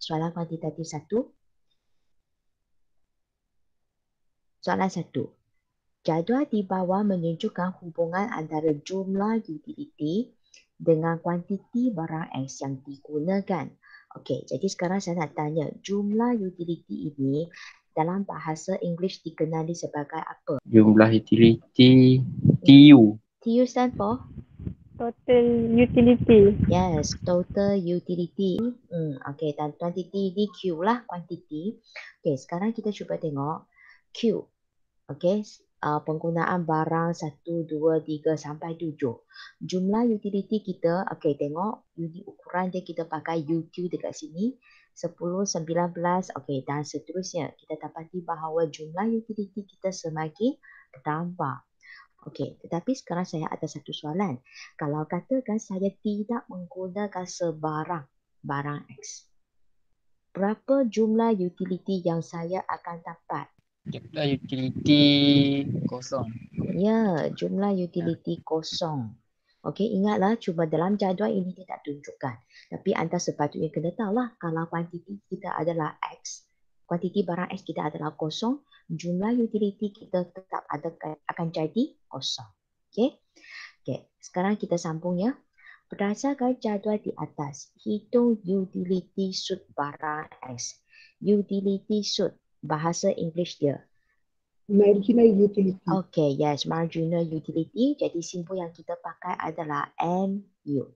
soalan kuantitatif 1. Soalan 1. Jadual di bawah menunjukkan hubungan antara jumlah utility dengan kuantiti barang X yang digunakan. Okey, jadi sekarang saya nak tanya, jumlah utility ini dalam bahasa English dikenali sebagai apa? Jumlah utility TU. TU stand for? Total utility. Yes, total utility. Okey, dan quantity ni Q lah, quantity. Okey, sekarang kita cuba tengok Q. Okey, penggunaan barang 1, 2, 3 sampai 7. Jumlah utility kita, okey tengok unit ukuran dia kita pakai UQ dekat sini. 10, 19, okey dan seterusnya. Kita dapati bahawa jumlah utility kita semakin bertambah. Okey, tetapi sekarang saya ada satu soalan. Kalau katakan saya tidak menggunakan sebarang barang X, berapa jumlah utility yang saya akan dapat? Jumlah utility kosong. Ya, jumlah utility kosong. Okey, ingatlah cuma dalam jadual ini dia tak tunjukkan. Tapi anda sepatutnya kena tahulah kalau kuantiti kita adalah X, kuantiti barang X kita adalah kosong, jumlah utility kita tetap akan jadi kosong. Okey. Okey, sekarang kita sambung ya. Berdasarkan jadual di atas, hitung utility suit barang X. Utility suit, bahasa English dia. Marginal utility. Okay, yes, marginal utility. Jadi simbol yang kita pakai adalah MU.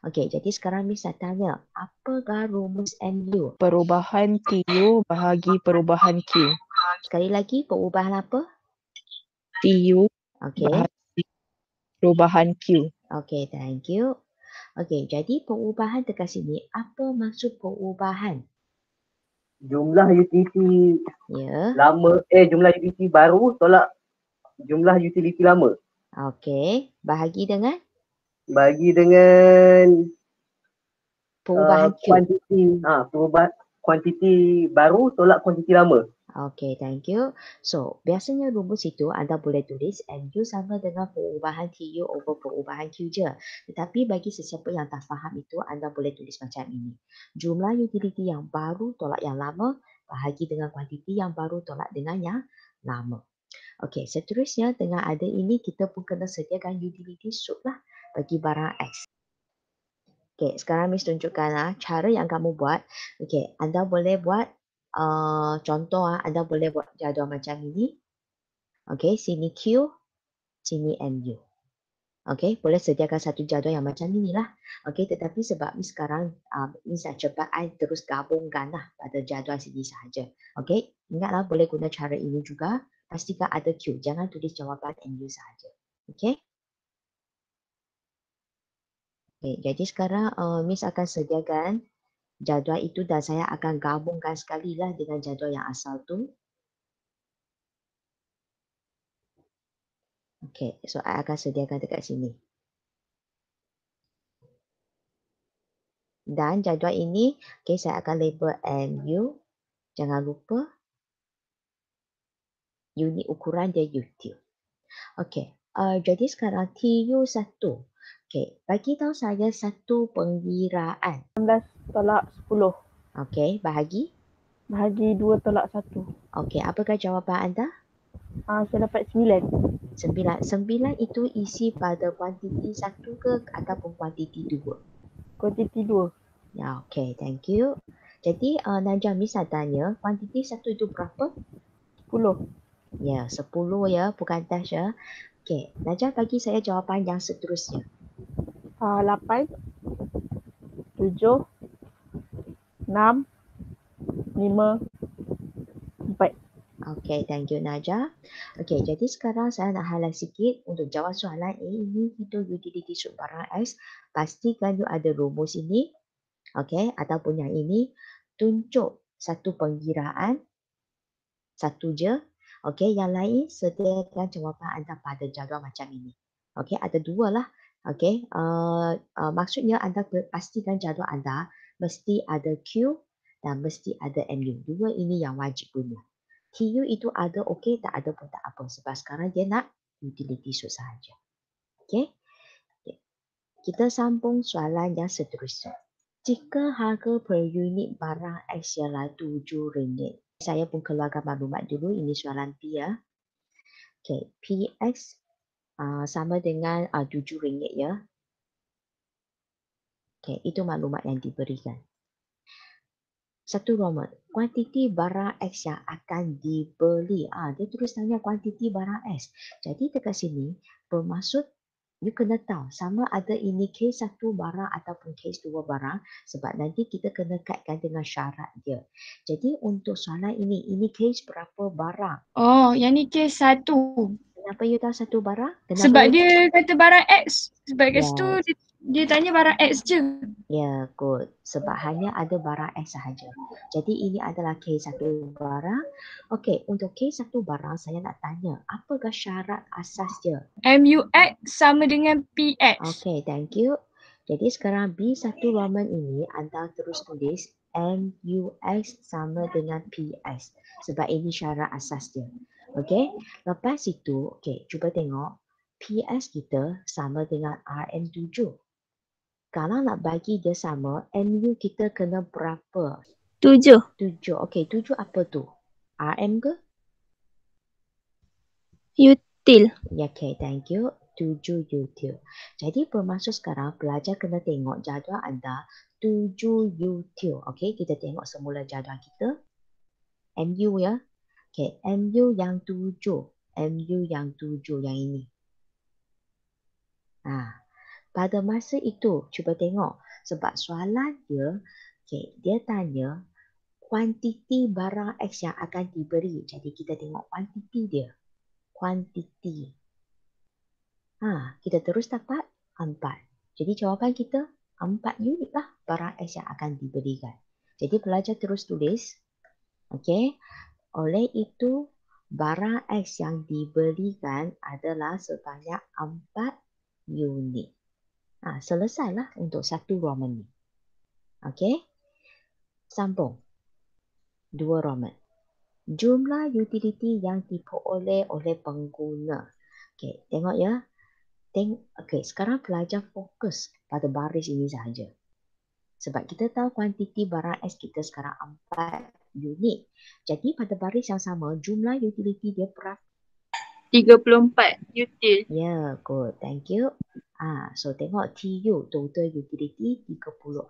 Okay, jadi sekarang Miss nak tanya, apakah rumus MU? Perubahan TU bahagi perubahan Q. Sekali lagi, perubahan apa? TU Okay, bahagi perubahan Q. okay, thank you. Okay, jadi perubahan dekat sini, apa maksud perubahan? Jumlah utility Ya, lama, jumlah utility baru tolak jumlah utility lama. okay, bahagi dengan Bagi dengan perubahan Q. kuantiti baru tolak kuantiti lama. Okay, thank you. So, biasanya rumus itu anda boleh tulis MU sama dengan perubahan TU over perubahan Q je. Tetapi bagi sesiapa yang tak faham itu, anda boleh tulis macam ini. Jumlah utility yang baru tolak yang lama, bahagi dengan kuantiti yang baru tolak dengan yang lama. Okey, seterusnya dengan ada ini, kita pun kena sediakan utility suit lah bagi barang X. Okey, sekarang Miss tunjukkan cara yang kamu buat. Okey, anda boleh buat contoh anda boleh buat jadual macam ini. Okey, sini Q, sini MU. Okey, boleh sediakan satu jadual yang macam inilah. Okey, tetapi sebab Miss sekarang Miss nak cepat, I terus gabungkanlah pada jadual sini sahaja. Okey, ingatlah boleh guna cara ini juga. Pastikan ada Q, jangan tulis jawapan MU sahaja. Okey. Okay, jadi sekarang Miss akan sediakan jadual itu dan saya akan gabungkan sekali lah dengan jadual yang asal tu. Okey, so I akan sediakan dekat sini. Dan jadual ini, okay, saya akan label MU. Jangan lupa unit ukuran dia UT. Okey, jadi sekarang TU1. Okey, bagi tahu saya satu pengiraan. 19 tolak 10 Okey, bahagi. bahagi 2 tolak 1. Okey, apakah jawapan anda? Saya dapat 9. 9. 9 itu isi pada kuantiti 1 ke ataupun kuantiti 2? Kuantiti 2. Ya, okey, thank you. Jadi Najah, Miss nak tanya, kuantiti 1 itu berapa? 10. Ya, 10 ya, bukan dash ya. Okey, Najah bagi saya jawapan yang seterusnya. 8 7 6 5 4. Okey, thank you Najah. Okey, jadi sekarang saya nak highlight sikit untuk jawab soalan A ini, hitung utility suit barang X. Pastikan you ada rumus ini. Okey, ataupun yang ini, tunjuk satu pengiraan. Satu je. Okey, yang lain sediakan jawapan anda pada jadual macam ini. Okey, ada dua lah. Okey, maksudnya anda pastikan jadual anda mesti ada Q dan mesti ada MU. Dua ini yang wajib punya. TU itu ada okey, tak ada pun tak apa. Sebab sekarang dia nak utility suit sahaja. Okey. Okay. Kita sambung soalan yang seterusnya. Jika harga per unit barang X ialah RM7, saya pun keluarkan maklumat dulu, ini soalan P ya. Okay, PX sama dengan RM7 ya. Okay, itu maklumat yang diberikan. Satu Roman, kuantiti barang X yang akan dibeli. Dia tulis tanya kuantiti barang X. Jadi dekat sini bermaksud you kena tahu sama ada ini case satu barang ataupun case dua barang sebab nanti kita kena kaitkan dengan syarat dia. Jadi untuk soalan ini case berapa barang? Oh, yang ni kes 1. Kenapa you tahu satu barang? Kenapa Sebab you dia kata barang X. Sebab kat situ Yes. dia tanya barang X je. Ya, good. Sebab hanya ada barang X sahaja. Jadi ini adalah case satu barang. Okey, untuk case satu barang saya nak tanya, apakah syarat asas dia? MUX sama dengan PX. Okey, thank you. Jadi sekarang B1 Roman ini anda terus tulis MUX sama dengan PS. Sebab ini syarat asas dia. Okey, lepas itu, okey, cuba tengok. PS kita sama dengan RM7. Kalau nak bagi dia sama, MU kita kena berapa? 7. 7. Okey, 7 apa tu? RM ke? Util. Ya, okey, thank you. 7 util. Jadi bermaksud sekarang pelajar kena tengok jadual anda 7 util. Okey, kita tengok semula jadual kita. MU ya. Okey, MU yang 7. MU yang 7 yang ini. Pada masa itu, cuba tengok. Sebab soalan dia, okay, dia tanya kuantiti barang X yang akan diberi. Jadi kita tengok kuantiti dia. Kuantiti. Kita terus dapat 4. Jadi jawapan kita 4 unit lah barang X yang akan diberikan. Jadi pelajar terus tulis. Okay. Oleh itu, barang X yang diberikan adalah sebanyak 4 unit. Selesailah untuk satu Roman ni. Okey. Sambung. 2 Roman. Jumlah utility yang diperoleh oleh pengguna. Okey, tengok ya. Okey, sekarang pelajar fokus pada baris ini sahaja. Sebab kita tahu kuantiti barang S kita sekarang 4 unit. Jadi pada baris yang sama, jumlah utility dia berapa? 34. Util. Ya, good. Thank you. So tengok TU, total utility 34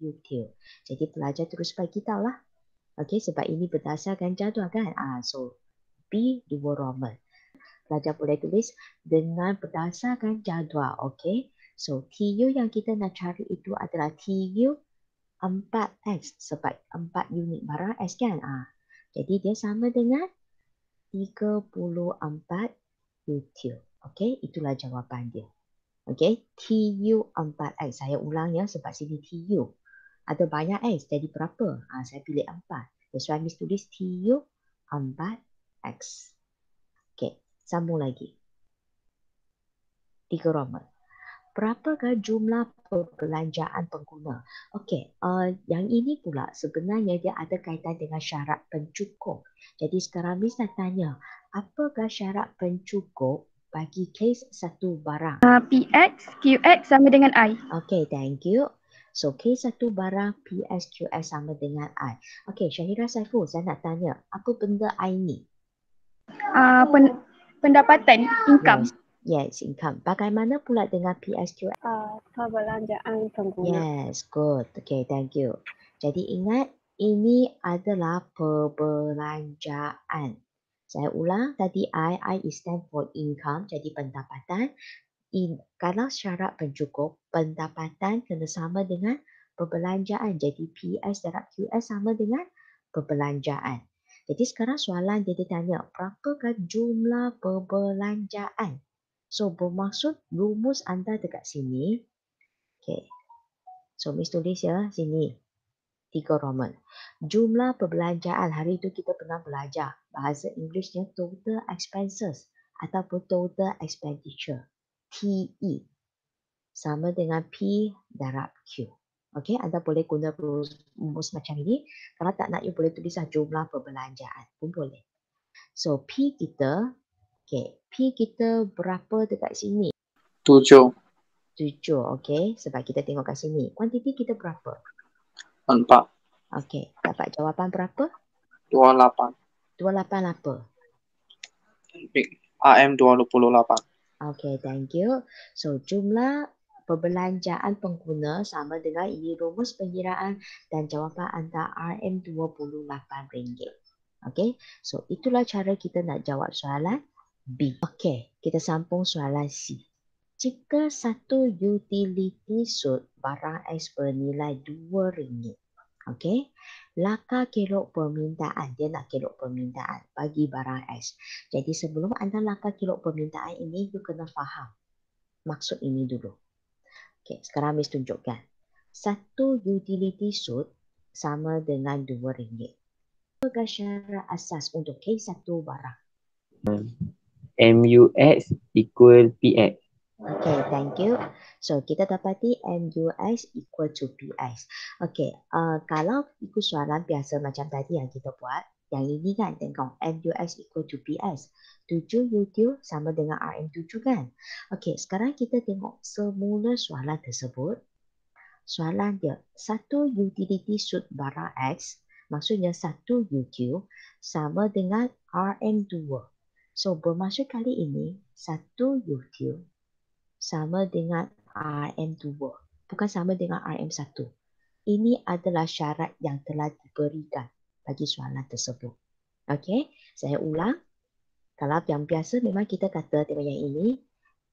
util. Jadi pelajar terus bagi tahu lah. Okey, sebab ini berdasarkan jadual kan. So B 2 Roman. Pelajar boleh tulis dengan berdasarkan jadual. Okey. So TU yang kita nak cari itu adalah TU 4X sebab 4 unit barang X kan. Jadi dia sama dengan 34 util. Okey, itulah jawapan dia. Okey, TU 4X. Saya ulang ya sebab sini TU. Ada banyak X, jadi berapa? Saya pilih 4. That's why Miss tulis TU 4X. Okey, sambung lagi. 3 Roman. Berapakah jumlah perbelanjaan pengguna? Okey, yang ini pula sebenarnya dia ada kaitan dengan syarat pencukup. Jadi sekarang Miss nak tanya, apakah syarat pencukup bagi kes satu barang? PX, QX sama dengan I. Okay, thank you. So, case satu barang PSQS sama dengan I. Okay, Syahira Saiful, saya nak tanya, apa benda I ni? Pendapatan, income. Yes, income. Bagaimana pula dengan PSQS? Perbelanjaan pengguna. Yes, good. Okay, thank you. Jadi ingat, ini adalah perbelanjaan. Saya ulang, tadi I is stand for income, jadi pendapatan. Kalau syarat pencukup, pendapatan kena sama dengan perbelanjaan. Jadi PS darab QS sama dengan perbelanjaan. Jadi sekarang soalan dia tanya, berapakah jumlah perbelanjaan? So bermaksud rumus anda dekat sini. Okay. So Miss tulis ya sini. 3 Roman. Jumlah perbelanjaan, hari itu kita pernah belajar. Bahasa Inggerisnya total expenses ataupun total expenditure. TE sama dengan P darab Q. Okey, anda boleh guna rumus macam ini. Kalau tak nak, you boleh tulis jumlah perbelanjaan pun boleh. So P kita, P kita berapa dekat sini? 7. 7, okey. Sebab kita tengok kat sini. Kuantiti kita berapa? 4. Okey. Dapat jawapan berapa? 28. 28 apa? AM 28. Okey, thank you. So, jumlah perbelanjaan pengguna sama dengan ini rumus pengiraan dan jawapan anda RM28. Okey, so itulah cara kita nak jawab soalan B. Okey, kita sambung soalan C. Jika satu utility suit barang X bernilai RM2, okey, laka kelok permintaan, dia nak kelok permintaan bagi barang X. Jadi sebelum anda laka kelok permintaan ini, you kena faham maksud ini dulu. Okey, sekarang Miss tunjukkan. Satu utility suit sama dengan RM2. Apakah syarat asas untuk kes satu barang? MUX equal PX. Okay, thank you. So, kita dapati MUX equal to PX. Okay, kalau ikut soalan biasa macam tadi yang kita buat, yang ini kan tengok MUX equal to PX. 7 UQ sama dengan RM7 kan? Okay, sekarang kita tengok semula soalan tersebut. Soalan dia, satu utility suit barang X, maksudnya satu UQ sama dengan RM2. So, bermaksud kali ini, satu UQ sama dengan RM2, bukan sama dengan RM1. Ini adalah syarat yang telah diberikan bagi soalan tersebut. Okey, saya ulang. Kalau yang biasa memang kita kata tengok yang ini,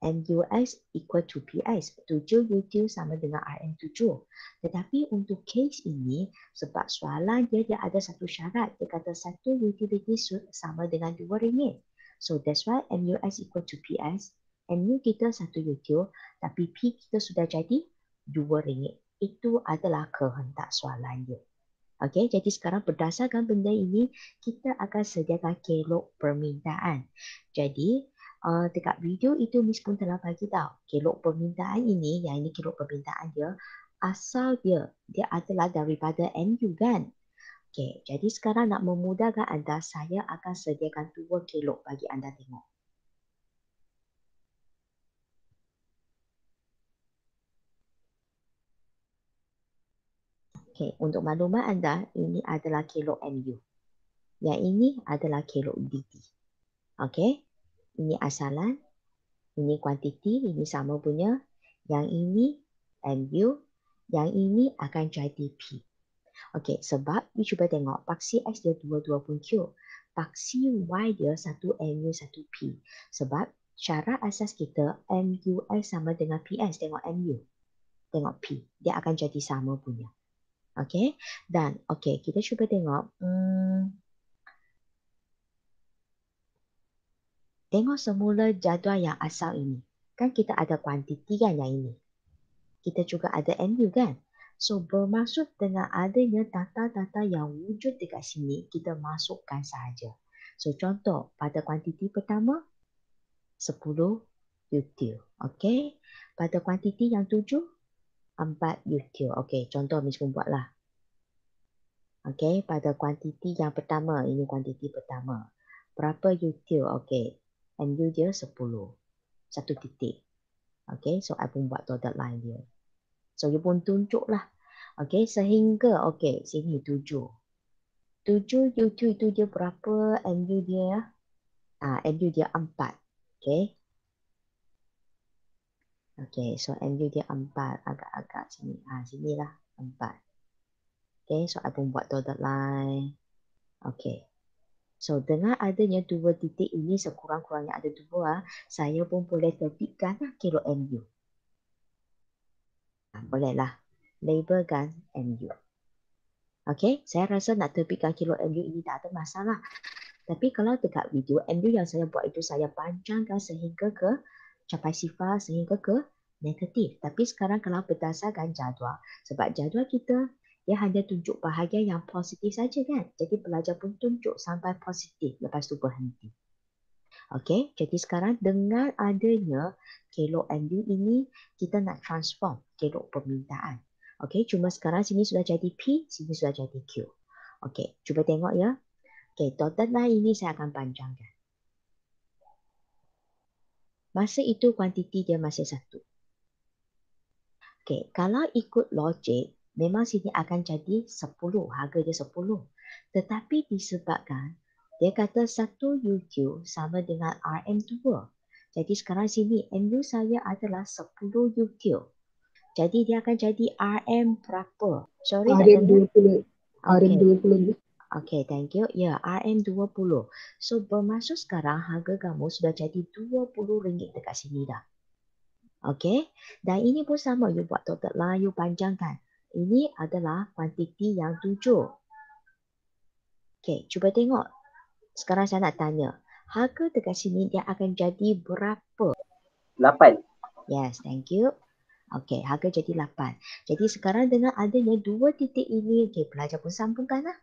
MUX equal to PX, 7 UQ sama dengan RM7. Tetapi untuk case ini, sebab soalan dia ada satu syarat. Dia kata satu utility suit sama dengan RM2. So that's why MUX equal to PX. MU kita 1 UQ, tapi P kita sudah jadi RM2. Itu adalah kehendak soalan dia. Okey, jadi sekarang berdasarkan benda ini, kita akan sediakan kelok permintaan. Jadi, dekat video itu Miss pun telah bagi tahu. Kelok permintaan ini, yang ini kelok permintaan dia, asal dia adalah daripada MU kan? Okey, jadi sekarang nak memudahkan anda, saya akan sediakan 2 kelok bagi anda tengok. Okey, untuk maklumat anda, ini adalah kelok MU. Yang ini adalah kelok DT. Okey, ini asalan, ini kuantiti, ini sama punya. Yang ini MU, yang ini akan jadi P. Okey, sebab you cuba tengok, paksi X dia 220Q. Paksi Y dia 1 MU 1 P. Sebab syarat asas kita MUX sama dengan PS. Tengok MU, tengok P. Dia akan jadi sama punya. Okey, dan okey, kita cuba tengok. Tengok semula jadual yang asal ini. Kan kita ada kuantiti kan yang ini. Kita juga ada MU kan. So, bermaksud dengan adanya data-data yang wujud dekat sini, kita masukkan sahaja. So, contoh, pada kuantiti pertama, 10 util. Okey. Pada kuantiti yang 7, 4 util. Okey, contoh Miss pun buatlah. Okey, pada kuantiti yang pertama, ini kuantiti pertama. Berapa util? Okey, MU dia 10. 1 titik. Okey, so I pun buat dotted line dia. So, you pun tunjuklah. Okey, sehingga, okey, sini 7. 7 util itu dia berapa MU dia? MU dia 4. Okey. Okey, so MU dia 4. Agak-agak sini. Sinilah 4. Okey, so I pun buat dotted line. Okey. So, dengan adanya 2 titik ini, sekurang-kurangnya ada 2, saya pun boleh terbitkan kelok MU. Bolehlah. Labelkan MU. Okey, saya rasa nak terbitkan kelok MU ini tak ada masalah. Tapi kalau dekat video, MU yang saya buat itu saya panjangkan sehingga ke capai sifar, sehingga ke negatif. Tapi sekarang kalau berdasarkan jadual, sebab jadual kita, dia hanya tunjuk bahagian yang positif saja kan. Jadi pelajar pun tunjuk sampai positif, lepas tu berhenti. Okey, jadi sekarang dengan adanya kelok MU ini, kita nak transform kelok permintaan. Okey, cuma sekarang sini sudah jadi P, sini sudah jadi Q. Okey, cuba tengok ya. Okey, dotted line ini saya akan panjangkan. Masa itu kuantiti dia masih 1. Okey, kalau ikut logik, memang sini akan jadi 10, harga dia 10. Tetapi disebabkan dia kata 1 UQ sama dengan RM2. Jadi sekarang sini MU saya adalah 10 UQ. Jadi dia akan jadi RM berapa? Sorry tak dengar. RM20. Okey. RM20. Okey, thank you. Ya, RM20. So bermaksud sekarang harga kamu sudah jadi RM20 dekat sini dah. Okey. Dan ini pun sama, you buat total line, you panjangkan. Ini adalah kuantiti yang 7. Okey, cuba tengok. Sekarang saya nak tanya, harga dekat sini dia akan jadi berapa? 8. Yes, thank you. Okey, harga jadi 8. Jadi sekarang dengan adanya 2 titik ini, okey, pelajar pun sambungkan lah.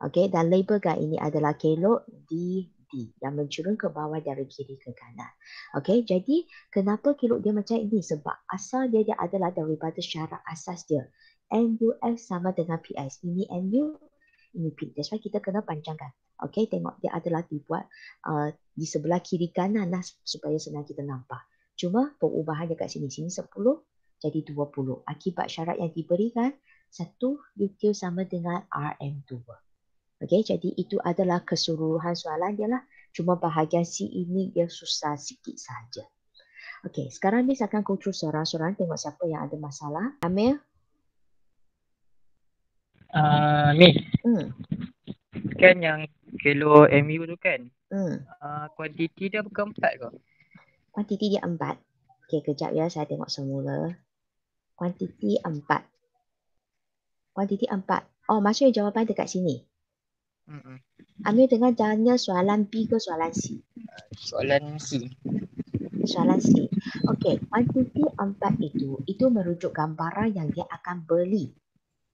Okey, dan labelkan ini adalah kelok DD yang mencurung ke bawah dari kiri ke kanan. Okey, jadi kenapa kelok dia macam ini? Sebab asal dia adalah daripada syarat asas dia. NUX sama dengan PS. Ini NU, ini P. That's why kita kena panjangkan. Okey, tengok dia adalah dibuat di sebelah kiri kanan lah supaya senang kita nampak. Cuma perubahan dekat sini. Sini 10 jadi 20. Akibat syarat yang diberikan, 1 UQ sama dengan RM2. Okey, jadi itu adalah keseluruhan soalan dia lah. Cuma bahagian C ini dia susah sikit saja. Okey, sekarang Miss akan go through soalan-soalan, tengok siapa yang ada masalah. Amir? Miss, Hmm. kan yang kilo MU tu kan, Hmm. kuantiti dia bukan 4 ke? Kuantiti dia 4. Okey, kejap ya, saya tengok semula. Kuantiti 4. Kuantiti 4. Oh, maksudnya jawapan dekat sini. Amir dengar tanya soalan B ke soalan C? Soalan C. Soalan C. Okey, kuantiti 4 itu merujuk gambaran yang dia akan beli.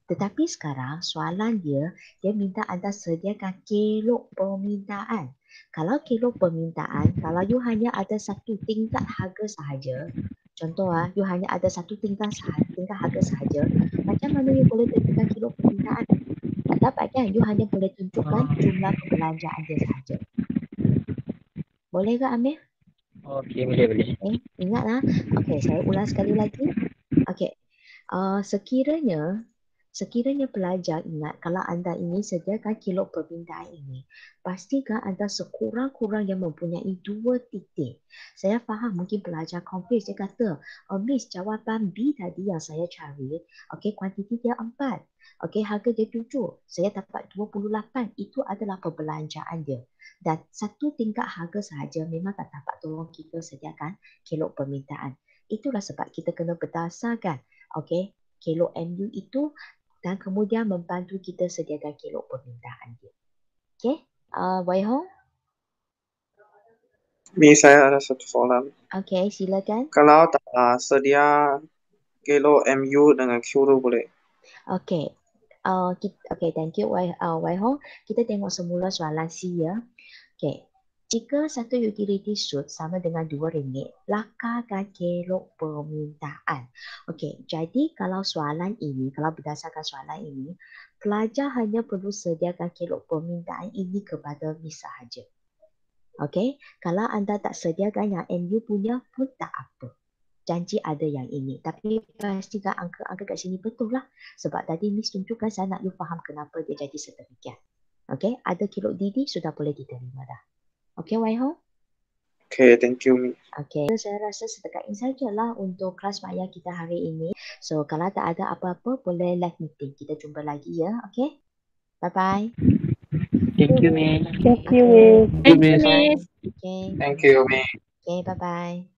Tetapi sekarang soalan dia minta anda sediakan kelok permintaan. Kalau kelok permintaan, kalau you hanya ada satu tingkat harga sahaja, contoh you hanya ada satu tingkat harga sahaja, macam mana you boleh tentukan kelok permintaan? Tak dapat kan? You hanya boleh tunjukkan jumlah perbelanjaan dia sahaja. Boleh ke Amir? Okey, boleh. Okay, ingatlah. Okey, saya ulang sekali lagi. Okey. Sekiranya pelajar ingat kalau anda ini sediakan kelok permintaan ini, pastikan anda sekurang-kurangnya mempunyai 2 titik. Saya faham mungkin pelajar confuse, dia kata, oh Miss, jawapan B tadi yang saya cari, okey, kuantiti dia 4. Okey, harga dia 7. Saya dapat 28. Itu adalah perbelanjaan dia. Dan satu tingkat harga sahaja memang tak dapat tolong kita sediakan kelok permintaan. Itulah sebab kita kena berdasarkan, okey, kelok MU itu dan kemudian membantu kita sediakan kelok permintaan dia. Okey, Wai Hong? Miss, saya ada satu soalan. Okey, silakan. Kalau tak sedia kilo MU dengan Q tu boleh? Okey. Okey, thank you Wai Hong. Kita tengok semula soalan C ya. Okey. Jika satu utility suit sama dengan RM2, lakarkan kelok permintaan. Okey, jadi kalau berdasarkan soalan ini, pelajar hanya perlu sediakan kelok permintaan ini kepada Miss sahaja. Okey, kalau anda tak sediakan yang MU punya pun tak apa. Janji ada yang ini. Tapi pastikan angka-angka kat sini betul lah. Sebab tadi Miss tunjukkan, saya nak you faham kenapa dia jadi sedemikian. Okey, ada kelok DD sudah boleh diterima dah. Okey, Wai Hong? Okay, thank you, Miss. Okey, saya rasa setakat ini sajalah untuk kelas maya kita hari ini. So, kalau tak ada apa-apa, boleh live meeting. Kita jumpa lagi ya, okey? Bye-bye. Thank you, Miss. Thank you, Miss. Thank you, Miss. Okay. Thank you, Miss. Okay, bye-bye.